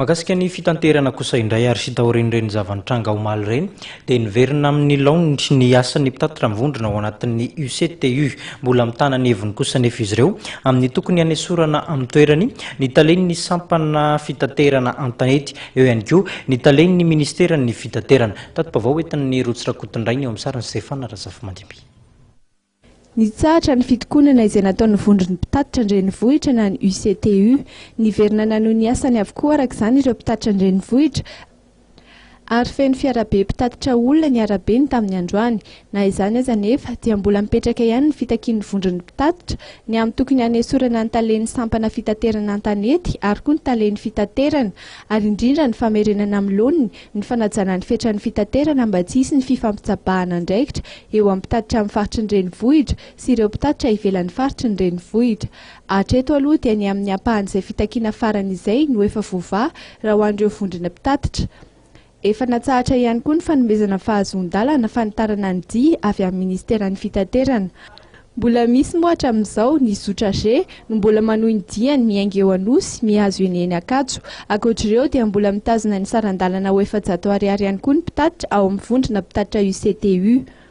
Makasika ny fitaterana kosa indray ary sita orenireny zavantranga omaly reny dia Niverina amin'ny laoniny ny asan'ny mpitatitra mivondrona ao anatin'ny UCTU mbola mitana ny heviny kosa nefa izy ireo amin'ny tokony hanesorana amin'ny toerany ny talen'ny sampana fitaterana an-tanety eo ihany koa ny talen'ny ministeran'ny fitaterana tato-pavao entin'ny rotsirakotondrainy eo amin'ny sarany Stefana Razafimandimby. Nitsahatra ny fitokonana izay nataon'ny vondrony mpitatitra an-drenivohitra na ny UCTU, Niverina nanohy ny asany avokoa araka izany ireo mpitatitra an-drenivohitra ary feno fiarabe mpitatitra olona ny arabeny tamin'ny androany. Na izany aza nefa dia mbola mipetraka ihany ny fitakian'ny vondrony mpitatitra ny amin'ny tokony hanesorana ny talen'ny sampana fitaterana an-tanety ary koa ny talen'ny fitaterana ary indrindra ny famerenana amin'ny laoniny ny fanajana ny fetran'ny fitaterana mba tsy hisy ny fifampitsabahana andraikitra eo amin'ny mpitatitra amin'ny faritry ny renivohitra sy ireo mpitatitra ivelan'ny faritry ny renivohitra. Hatreto aloha dia ny amin'ny ampahan'izay fitakiana farany izay no efa voavaha raha ho an'ireo vondrona mpitatitra. Efa natsahatra ihany koa ny fanomezana fahazon-dalana fanitarana ny dia avy amin'ny ministeran'ny fitaterana. Mbola misy moa hatramin'izao ny zotra G no mbola manohy ny diany miainga eo anosy mihazo eny Ankatso. Ankoatr'ireo dia mbola mitazona ny saran-dalana ho 400 ariary ihany koa ny mpitatitra ao amin'ny vondrona mpitatitra UCTU.